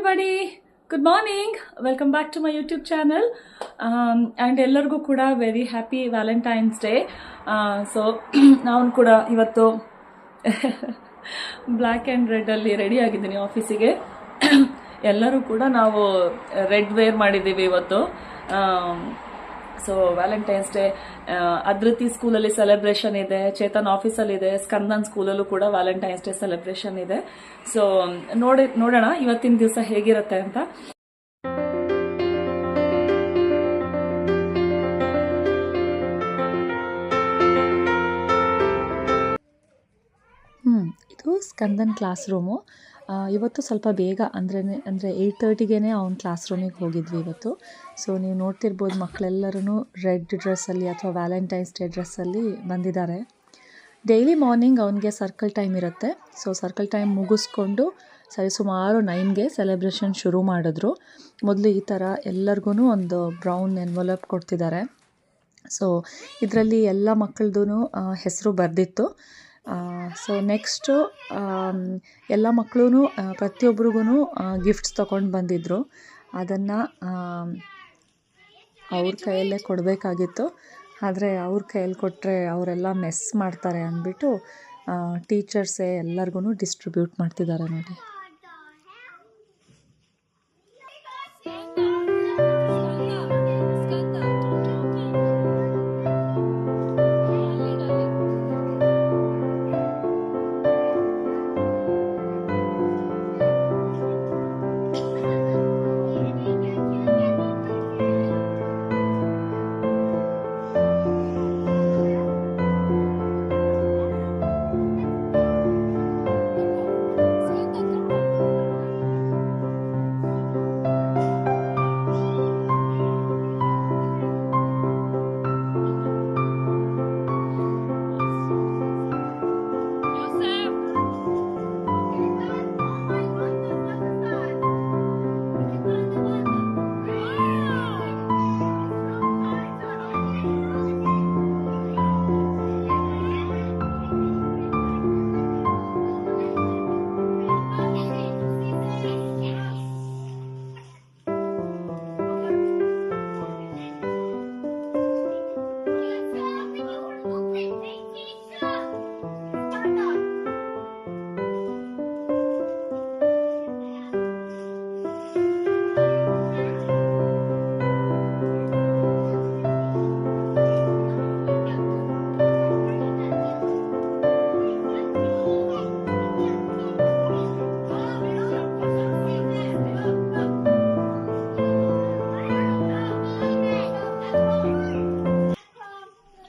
everybody, good morning, welcome back to my YouTube channel and ಎಲ್ಲರಿಗೂ ಕೂಡ very happy Valentine's day. So ನಾನು ಕೂಡ ಇವತ್ತು ಬ್ಲ್ಯಾಕ್ ಆ್ಯಂಡ್ ರೆಡ್ಡಲ್ಲಿ ರೆಡಿ ಆಗಿದ್ದೀನಿ ಆಫೀಸಿಗೆ. ಎಲ್ಲರೂ ಕೂಡ ನಾವು ರೆಡ್ ವೇರ್ ಮಾಡಿದ್ದೀವಿ ಇವತ್ತು. ಸೊ ವ್ಯಾಲೆಂಟೈನ್ಸ್ ಡೇ ಅದ್ರತಿ ಸ್ಕೂಲಲ್ಲಿ ಸೆಲೆಬ್ರೇಷನ್ ಇದೆ, ಚೇತನ್ ಆಫೀಸಲ್ಲಿ ಇದೆ, ಸ್ಕಂದನ್ ಸ್ಕೂಲಲ್ಲೂ ಕೂಡ ವ್ಯಾಲೆಂಟೈನ್ಸ್ ಡೇ ಸೆಲೆಬ್ರೇಷನ್ ಇದೆ. ಸೊ ನೋಡೋಣ ಇವತ್ತಿನ ದಿವಸ ಹೇಗಿರುತ್ತೆ ಅಂತ. ಇದು ಸ್ಕಂದನ್ ಕ್ಲಾಸ್ ರೂಮು. ಇವತ್ತು ಸ್ವಲ್ಪ ಬೇಗ ಅಂದರೆ 8:30ಗೆ ಅವ್ನ ಕ್ಲಾಸ್ ರೂಮಿಗೆ ಹೋಗಿದ್ವಿ ಇವತ್ತು. ಸೊ ನೀವು ನೋಡ್ತಿರ್ಬೋದು ಮಕ್ಕಳೆಲ್ಲರೂ ರೆಡ್ ಡ್ರೆಸ್ಸಲ್ಲಿ ಅಥವಾ ವ್ಯಾಲೆಂಟೈನ್ಸ್ ಡೇ ಡ್ರೆಸ್ಸಲ್ಲಿ ಬಂದಿದ್ದಾರೆ. ಡೈಲಿ ಮಾರ್ನಿಂಗ್ ಅವನಿಗೆ ಸರ್ಕಲ್ ಟೈಮ್ ಇರುತ್ತೆ. ಸೊ ಸರ್ಕಲ್ ಟೈಮ್ ಮುಗಿಸ್ಕೊಂಡು ಸುಮಾರು 9ಗೆ ಸೆಲೆಬ್ರೇಷನ್ ಶುರು ಮಾಡಿದ್ರು. ಮೊದಲು ಈ ಥರ ಎಲ್ಲರಿಗೂ ಒಂದು ಬ್ರೌನ್ ಎನ್ವಲಪ್ ಕೊಡ್ತಿದ್ದಾರೆ. ಸೊ ಇದರಲ್ಲಿ ಎಲ್ಲ ಮಕ್ಕಳದ್ದು ಹೆಸರು ಬರೆದಿತ್ತು. ಸೊ ನೆಕ್ಸ್ಟು ಎಲ್ಲ ಮಕ್ಕಳು ಪ್ರತಿಯೊಬ್ಬರಿಗೂ ಗಿಫ್ಟ್ಸ್ ತೊಗೊಂಡು ಬಂದಿದ್ದರು. ಅದನ್ನು ಅವ್ರ ಕೈಯಲ್ಲೇ ಕೊಡಬೇಕಾಗಿತ್ತು. ಆದರೆ ಅವ್ರ ಕೈಯಲ್ಲಿ ಕೊಟ್ಟರೆ ಅವರೆಲ್ಲ ಮೆಸ್ ಮಾಡ್ತಾರೆ ಅಂದ್ಬಿಟ್ಟು ಟೀಚರ್ಸೇ ಎಲ್ಲರಿಗೂ ಡಿಸ್ಟ್ರಿಬ್ಯೂಟ್ ಮಾಡ್ತಿದ್ದಾರೆ ನೋಡಿ.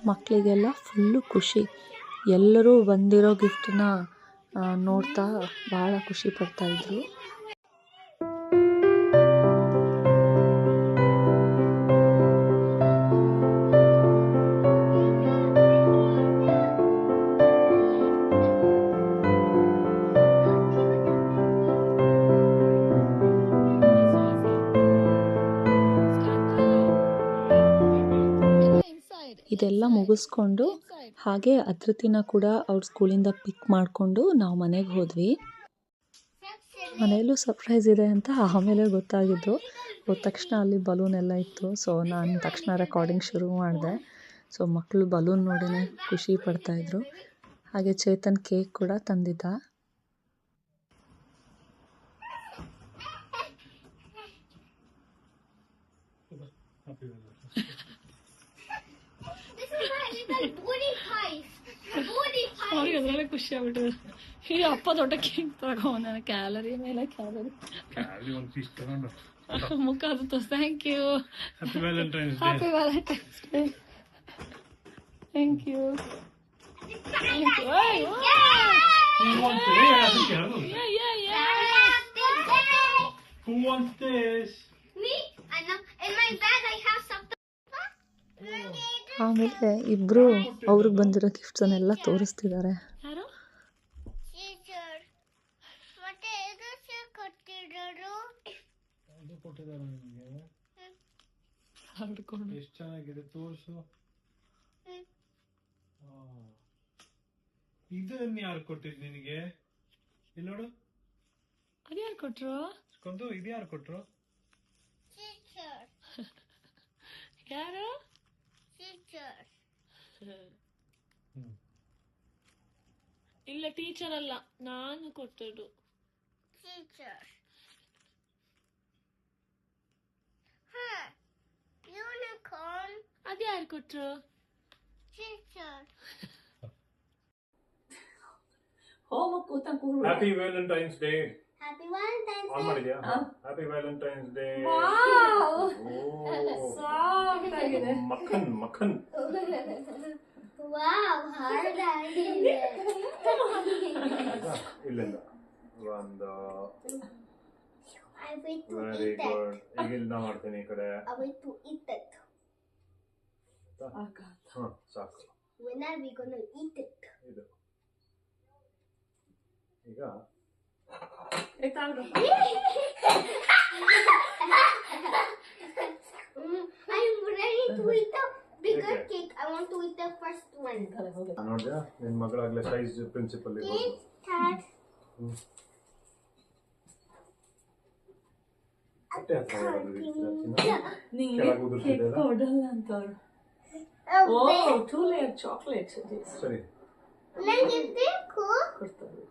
ಮಕ್ಕಳಿಗೆಲ್ಲ ಫುಲ್ಲು ಖುಷಿ. ಎಲ್ಲರೂ ಬಂದಿರೋ ಗಿಫ್ಟನ್ನ ನೋಡ್ತಾ ಭಾಳ ಖುಷಿ ಪಡ್ತಾಯಿದ್ರು. ಇದೆಲ್ಲ ಮುಗಿಸ್ಕೊಂಡು ಹಾಗೆ ಅದ್ರತಿನ ಕೂಡ ಅವ್ರ ಸ್ಕೂಲಿಂದ ಪಿಕ್ ಮಾಡಿಕೊಂಡು ನಾವು ಮನೆಗೆ ಹೋದ್ವಿ. ಮನೆಯಲ್ಲೂ ಸರ್ಪ್ರೈಸ್ ಇದೆ ಅಂತ ಆಮೇಲೆ ಗೊತ್ತಾಗಿದ್ದು. ಹೋದ ತಕ್ಷಣ ಅಲ್ಲಿ ಬಲೂನ್ ಎಲ್ಲ ಇತ್ತು. ಸೊ ನಾನು ತಕ್ಷಣ ರೆಕಾರ್ಡಿಂಗ್ ಶುರು ಮಾಡಿದೆ. ಸೊ ಮಕ್ಕಳು ಬಲೂನ್ ನೋಡಿನೇ ಖುಷಿ ಪಡ್ತಾಯಿದ್ರು. ಹಾಗೆ ಚೇತನ್ ಕೇಕ್ ಕೂಡ ತಂದಿದ್ದ. ಅವ್ರಿಗೆ ಅದರಲ್ಲೇ ಖುಷಿ ಆಗ್ಬಿಟ್ಟಿದೆ. ಈ ಅಪ್ಪ ದೊಡ್ಡ ಕೇಕ್ ತಗೊಂಡ ಕ್ಯಾಲರಿ ಮೇಲೆ ಕ್ಯಾಲರಿ ಮುಖ ಅದು ತೋರಿಸ್. Thank you, happy Valentine's day. Thank you. Who wants this? Me? I know. In my bag I have something. ಆಮೇಲೆ ಇಬ್ಬರು ಅವ್ರಿಗೆ ಬಂದಿರೋ ಗಿಫ್ಟ್ಸನ್ನೆಲ್ಲ ತೋರಿಸ್ತಿದ್ದಾರೆ. ಎಷ್ಟು ಚೆನ್ನಾಗಿದೆ ತೋರಿಸು. ಇದನ್ನ ಯಾರು ಕೊಟ್ಟಿದ್ದು ನಿನಗೆ? ಇಲ್ಲಿ ನೋಡು. ಅದ್ಯಾರು ಕೊಟ್ರು? ಕೊಂದು ಇದು ಯಾರು ಕೊಟ್ರು? Teacher. ಯಾರು? Teacher. ಇಲ್ಲ ಟೀಚರ್ ಅಲ್ಲ, ನಾನು ಕೊಟ್ಟದ್ದು. Teacher. Huh. Unicorn. ಅದ್ಯಾರು ಕೊಟ್ರು? Teacher. ಹೋಮ ಕೂತ ಕೂರು. Happy Valentine's day. Happy Valentine's on Day. ಮಾಡಿದ್ಯಾ? Happy Valentine's day. ಸಾಕಾಗಿದೆ. ಮಕ್ಕನ್ ಮಕ್ಕನ್. Wow, hard idea. ಇಲ್ಲಿಂದ ಒಂದು I wait to very eat it. Good. ಈಗ ಇಲ್ಲಿಂದ ಮಾಡ್ತೀನಿ ಈ ಕಡೆ. I wait to eat it. ಹಾ ಸಾಕು. When are we gonna eat it? ಇದು ಈಗ I'm ready to eat the bigger Okay. cake. I want to eat the first one. ನೋಡಿದ್ಯಾ ನಿನ್ ಮಗಳಾಗ್ಲೇ ಸೈಜ್ ಪ್ರಿನ್ಸಿಪಲ್ ಇರ್ಬೋದು. Cake tart. ಹೊಟ್ಟೆ ಹತ್ರ ಕೆಳಗೆ ಉದುರ್ತಿದೆಯಲ್ಲ? ಕೊಡಲ್ಲ ಅಂತವ್ರು. ಓ ಟೂ ಲೇಯರ್ ಚಾಕ್ಲೇಟ್ ಸರಿ. Then give them cool. ಕೊಡ್ತಾರೆ.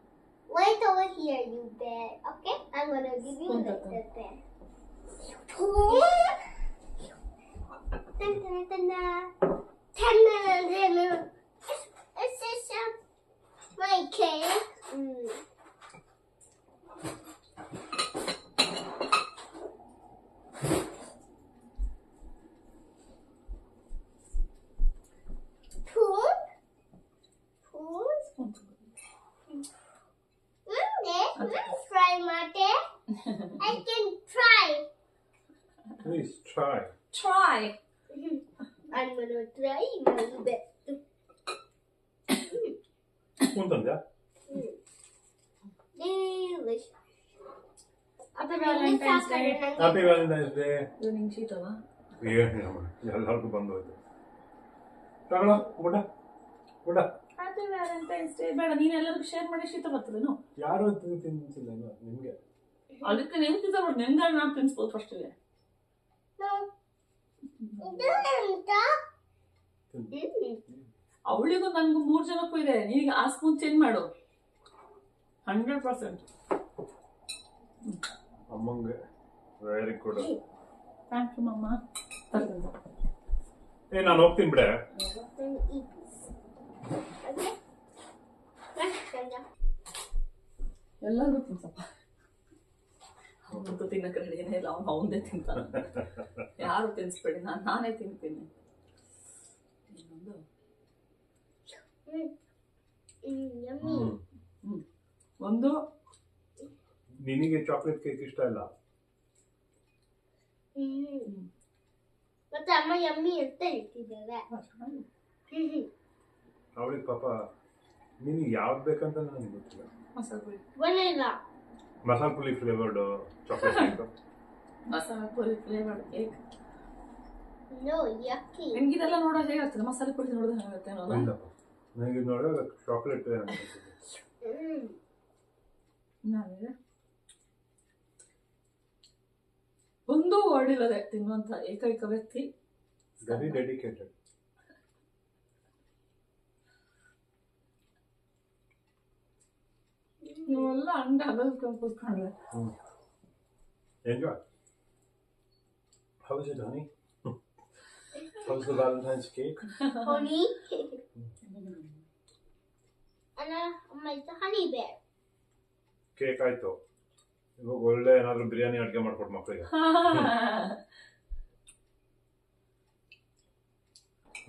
Wait over here, you bear. Okay? I'm gonna give you the bear. Dun, dun, dun, dun. 10 minutes. It's just my cake. Let's try, Mate. I can try. Please try. Try. I'm gonna try my best. ಮುಂತಂದ್ಯಾ? Delicious. Happy Valentine's Day. Happy Valentine's day. ಇದು ನಿಂಗೆ ಶೀತವಾ? ಎಲ್ಲರಿಗೂ ಬಂದು ಹೋಯ್ತು. ತಗೊಳ್ಳೋ ಊಟ ಊಟ. Happy Valentine's day. ಬೇಡ, ನೀನು ಎಲ್ಲರಿಗೂ ಶೇರ್ ಮಾಡಿ ಶೀತ ಬರ್ತದೇನು? ಯಾರು ತಿನ್ಸಿಲ್ಲ ನಿಮ್ಗೆ. ಅದಕ್ಕೆ ನೀವು ಶೀತ ಬರ್ತದೆ, ನಿಮ್ಗೆ ನಾನು ತಿನ್ಸ್ಬೋದು ಫಸ್ಟಿಗೆ. No. ಅವಳಿಗೂ ನನಗೂ 3 ಜನಕ್ಕೂ ಇದೆ. ನೀನು ಆ ಸ್ಪೂನ್ ಚೇಂಜ್ ಮಾಡು. 100%. ಅಮ್ಮಂಗೆ ವೆರಿ ಗುಡ್. ಥ್ಯಾಂಕ್ ಯು ಮಮ್ಮ. ನಾನು ಹೋಗ್ತೀನಿ ಬಿಡೆ. ಎಲ್ಲರಿಗೂ ತಿನ್ಸಪ್ಪ. ಅವನಂತೂ ತಿನ್ನಕ್ಕೆ ರೆಡಿನೇ ಇಲ್ಲ, ಅವನು ಅವನದೇ ತಿಂತಾನೆ. ಯಾರು ತಿನ್ಸ್ಬೇಡಿ, ನಾನೇ ತಿಂತೀನಿ. ಇನ್ನೊಂದು ಒಂದು ನಿನಗೆ ಚಾಕ್ಲೇಟ್ ಕೇಕ್ ಇಷ್ಟ ಇಲ್ಲ. ಮತ್ತೆ ಅಮ್ಮ ಯಮ್ಮಿ ಅಂತ ಹೇಳ್ತಿದ್ದಾರೆ. ಅವಳಿಗೆ ಪಾಪ ನಿನಗೆ ಯಾವ್ದು ಬೇಕಂತ ನನಗೆ ಗೊತ್ತಿಲ್ಲ. Vanilla masala Puri flavoured chocolate cake. ಮಸಾಲೆ ಪುರಿ ಫ್ಲೇವರ್ಡ್ ಕೇಕ್. ನೋ ಯಕ್ಕಿ. ನಿಮ್ಗೆ ಇದೆಲ್ಲ ನೋಡೋ ಹೇಗಾಗ್ತದೆ? ಮಸಾಲೆ ಪುರಿ ನೋಡೋದು ಹೇಗಾಗುತ್ತೆ ಅನ್ನೋದು? ಇಲ್ಲಪ್ಪ, ನನಗೆ ನೋಡಿದ್ರೆ ಚಾಕ್ಲೇಟ್ ಒಂದು ವರ್ಡ್ ಇಲ್ಲದೆ ತಿನ್ನುವಂತ ಏಕೈಕ ವ್ಯಕ್ತಿ. Very dedicated. ನೀವೆಲ್ಲ ಅಂಡ ಅಗಲ್ಕೊಂಡು ಕೂತ್ಕೊಂಡ್ರೆ. Enjoy. How is it, honey? How's the Valentine's cake? Honey. And it's a honey bear. Cake ಆಯ್ತು. ಇವಾಗ ಒಳ್ಳೆ ಏನಾದ್ರು ಬಿರಿಯಾನಿ ಅಡುಗೆ ಮಾಡ್ಕೊಡು ಮಕ್ಕಳಿಗೆ.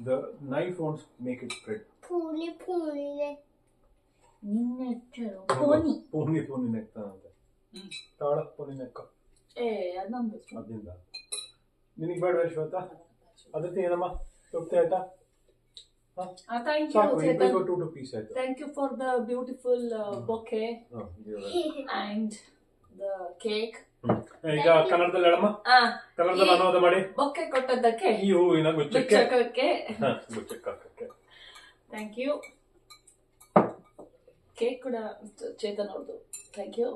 The knife won't make it spread. Puli. ಪೂನಿ ನೆಕ್ತಾನಂತೆ. ತಾಳ ಪೂನಿ ನೆಕ್ಕ. ಅದು ನಮ್ದು. ಅದರಿಂದ ನಿನಗೆ ಬೇಡ ಶ್ವೇತಾ? ಅದಕ್ಕೆ ಏನಮ್ಮ ತೃಪ್ತಿ ಆಯ್ತಾ? Thank ಸಾಕು, you. ಇಬ್ಬರಿಗೂ 2 ಪೀಸ್ ಆಯ್ತು. Thank you for the beautiful bouquet and the cake. ಈಗ ಕನ್ನಡದಲ್ಲಿ ಹೇಳಮ್ಮ. ಕನ್ನಡದಲ್ಲಿ ಅನುವಾದ ಮಾಡಿ. ಬೊಕ್ಕೆ ಕೊಟ್ಟದ್ದಕ್ಕೆ ಈ ಹೂವಿನ ಗುಚ್ಚಕ್ಕೆ ಗುಚ್ಚಕ್ಕೆ ಥ್ಯಾಂಕ್ ಯು. ಕೇಕ್ ಕೂಡ ಚೇತನ್ ಅವ್ರದ್ದು. Thank you.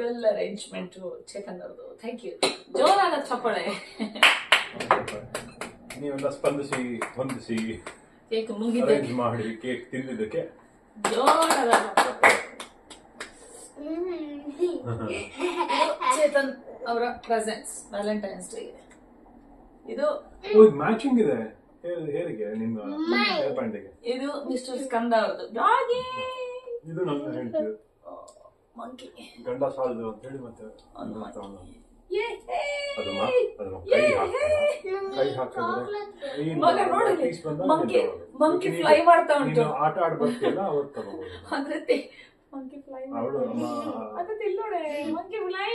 ಇವೆಲ್ಲ ಅರೇಂಜ್ಮೆಂಟ್ ಚೇತನ್ ಅವ್ರದ್ದು. Thank you. ಜೋರಾದ ಚಪ್ಪಾಳೆ. ನೀವೆಲ್ಲ ಸ್ಪಂದಿಸಿ ಹೊಂದಿಸಿ ಕೇಕ್ ಮುಗಿದ ಅರೇಂಜ್ ಮಾಡಿ ಕೇಕ್ ತಿಂದಿದ್ದಕ್ಕೆ ಜೋರಾದ ಚೇತನ್ ಅವರ ಪ್ರೆಸೆನ್ಸ್ ವ್ಯಾಲೆಂಟೈನ್ಸ್ ಡೇ. ಇದು ಮ್ಯಾಚಿಂಗ್ ಇದೆ ಹೇರಿಗೆ ನಿಮ್ಮ ಹೇರ್ ಬ್ಯಾಂಡಿಗೆ. ಇದು ಮಿಸ್ಟರ್ ಸ್ಕಂದ ಅವ್ರದ್ದು ಡಾಗಿ. ಇದು ನನ್ನ ಹೇಳ್ತೀವಿ ಮಂಕಿ ಗಂಡ ಸಾಲದು ಅಂತ ಹೇಳಿ ಮತ್ತೆ ಒಂದು ಕೈ ಹಾಕಿದ್ರೆ ಮಂಕಿ ಫ್ಲೈ ಮಾಡ್ತಾ ಉಂಟು. ಆಟ ಆಡ್ ಬರ್ತೀಯಲ್ಲ ಅವತ್ತು ತಗೋಬಹುದು. ಅಂದ್ರೆ ಮಂಕಿ ಫ್ಲೈ ಅವಳು ಮಂಕಿ ಫ್ಲೈ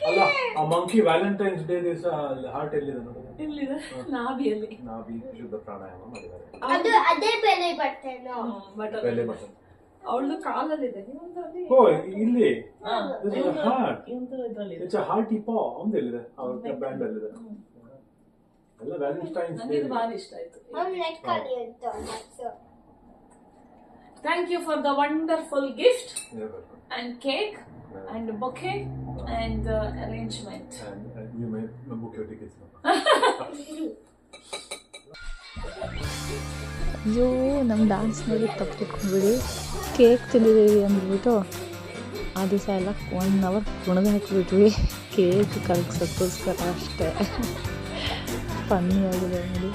ಅಲ್ಲ ಆ ಮಂಕಿ ವ್ಯಾಲೆಂಟೈನ್ಸ್ ಡೇ ದಿವಸ ಹಾರ್ಟ್ ಎಲ್ಲಿದೆ ನೋಡಿದ್ರೆ ಇಲ್ಲಿದೆ ನಾಭಿಯಲ್ಲಿ. ನಾಭಿ ಶುದ್ಧ ಪ್ರಾಣಾಯಾಮ ಮಾಡಿದ್ದಾರೆ. ಅದೇ ಬೆಲೆ ಬಟನ್. ಬೆಲೆ ಬಟನ್ ಅವಳದು ಕಾಲಲ್ಲಿದೆ. ಓ ಇಲ್ಲಿ ಹಾರ್ಟ್ ಇಟ್ಸ್ ಅ ಹಾರ್ಟಿ ಪಾ ಅವನದು ಎಲ್ಲಿದೆ ಅವ್ರ ಬ್ಯಾಂಡ್ ಅಲ್ಲಿದೆ ಎಲ್ಲ ವ್ಯಾಲೆಂಟೈನ್ಸ್ ಡೇ. ನನಗೆ ಭಾರಿ ಇಷ್ಟ ಆಯ್ತು. ರೆಡ್ ಕಲರ್ ಅಂತ. Thank you for the wonderful gift and cake and bouquet and arrangement. And you may book your tickets now. ಅಯ್ಯೋ ನಮ್ಮ ಡ್ಯಾನ್ಸ್ ನೋಡಿ ತಪ್ಪಿಟ್ಕೊಂಡ್ಬಿಡಿ. ಕೇಕ್ ತಿಂದಿದ್ದೀವಿ ಅಂದ್ಬಿಟ್ಟು ಆ ದಿವಸ ಎಲ್ಲ 1 hour ಕುಣಿದು ಹಾಕಿಬಿಟ್ವಿ ಕೇಕ್ ಕಲಗ್ಸೋಕ್ಕೋಸ್ಕರ ಅಷ್ಟೇ. ಫನ್ನಿ ಆಗಿದೆ ನೋಡಿ.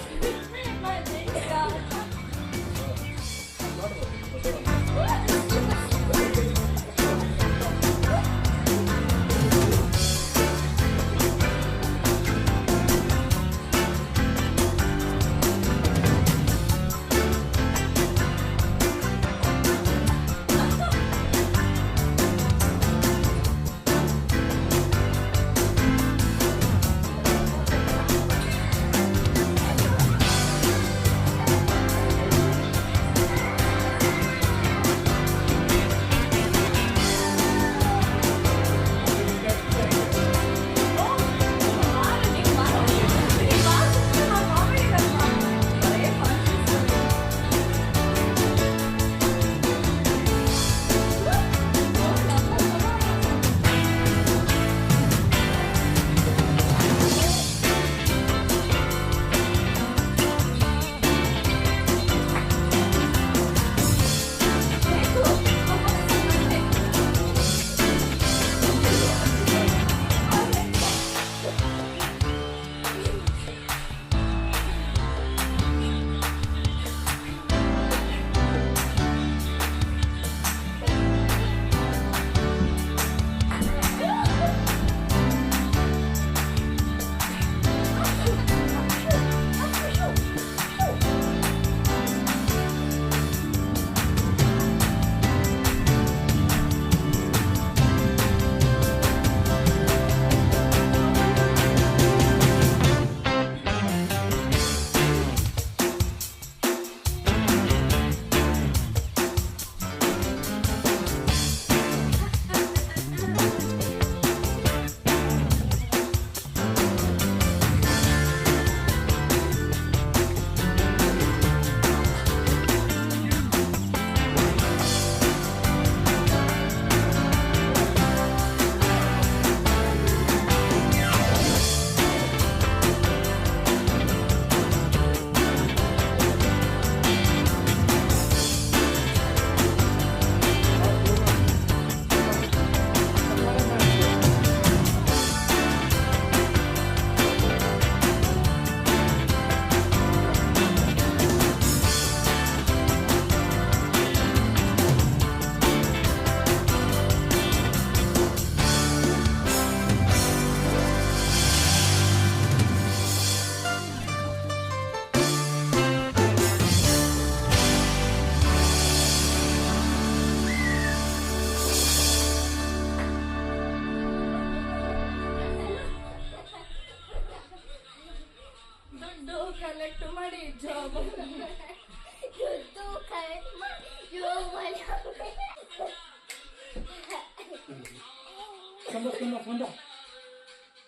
ಕಲೆಕ್ಟ್ ಮಾಡಿ ಜಾಬ್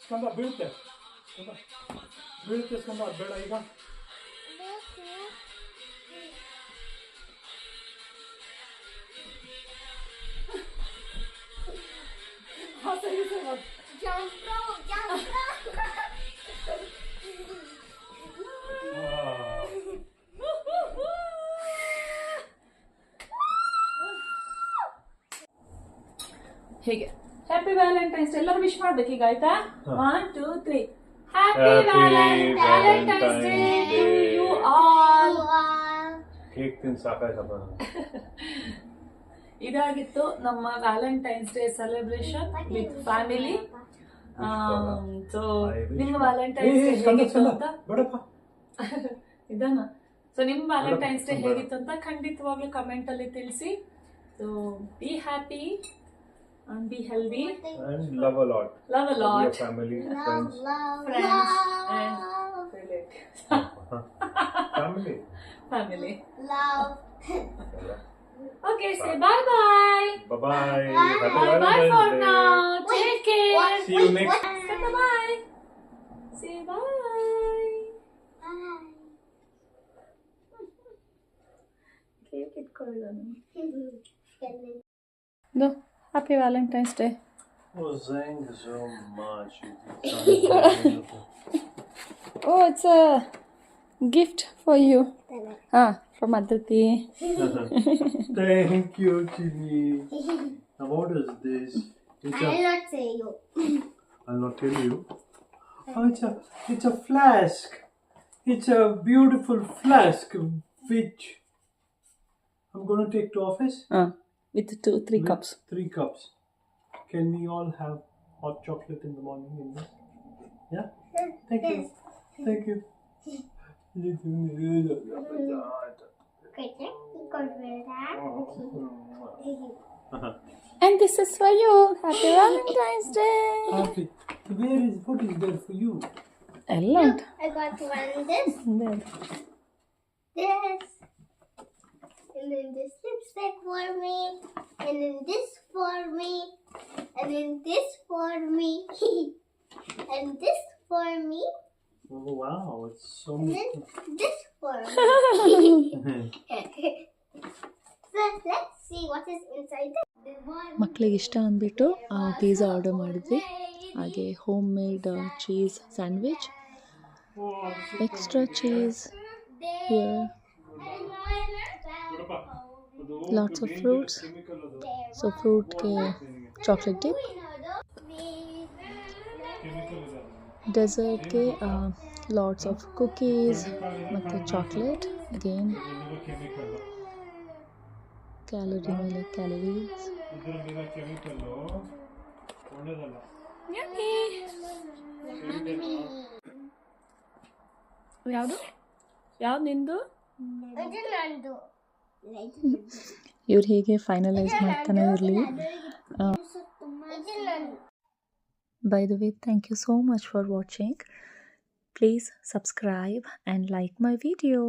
ಸ್ಕಂದ ಬೀಳುತ್ತೆ ಸ್ಕಂದ ಬೇಡ ಈಗ Jump rope, jump rope. ಹೇಗೆ ಹ್ಯಾಪಿ ವ್ಯಾಲೆಂಟೈನ್ಸ್ ಎಲ್ಲರೂ ವಿಶ್ ಮಾಡ್ಬೇಕು ಈಗ ಆಯ್ತಾ 1 2 3 happy Happy valentine's day to you all. Cake ತಿಂದು ಸಾಕಾಯ್ತಪ್ಪ. ಇದಾಗಿತ್ತು ನಮ್ಮ valentine's day celebration with family. So ನಿಮ್ಮ ವ್ಯಾಲೆಂಟೈನ್ಸ್ ಡೇ ಹೇಗಿತ್ತು ಅಂತ ಬೇಡಪ್ಪ. ಇದನ್ನ ಸೊ ನಿಮ್ಮ ವ್ಯಾಲೆಂಟೈನ್ಸ್ ಡೇ ಹೇಗಿತ್ತು ಅಂತ ಖಂಡಿತವಾಗ್ಲೂ ಕಮೆಂಟ್ ಅಲ್ಲಿ ತಿಳಿಸಿ. So be happy and be healthy And love a lot. Love a lot. Your family, friends. Friends and relatives. Family. Family. Love. Okay, say bye bye. Bye bye. Happy Bye bye Valentine's for Day. now. Take care. See you next. Say bye. Say bye. Cake itkolidanu. No. Happy Valentine's Day. Oh, thank you so much. Oh, it's a gift for you. From Aditi. Thank you, Chini. Now, what is this? I'll not say you. I'll not tell you. Oh, it's a flask. It's a beautiful flask which I'm going to take to office. With 2-3 cups. 3 cups. Can we all have hot chocolate in the morning in this? Yeah? Thank you. Thank you. And this is for you. Happy Valentine's Day. Happy. What is there for you? Ellen. I got one this, this, and then this lipstick for me, and then this for me, and then this for me, and this for me, Oh, wow. It's so and much. then this for me. So let's see what is inside this. ಮಕ್ಕಳಿಗೆ ಇಷ್ಟ ಅಂದ್ಬಿಟ್ಟು pizza order ಮಾಡಿದ್ವಿ. ಹಾಗೆ homemade cheese sandwich, extra cheese here, lots of fruits. So ಫ್ರೂಟ್ಗೆ chocolate dip, ಡೆಸರ್ಟ್ಗೆ lots of cookies ಮತ್ತು chocolate. Again calorie ಮೇಲೆ calories. ಯಾವುದು ಯಾವ್ದು ನಿಂದು? ಇವ್ರು ಹೀಗೆ ಫೈನಲೈಸ್ ಮಾಡ್ತಾನೆ ಇರಲಿ. By the way, thank you so much for watching. Please subscribe and like my video.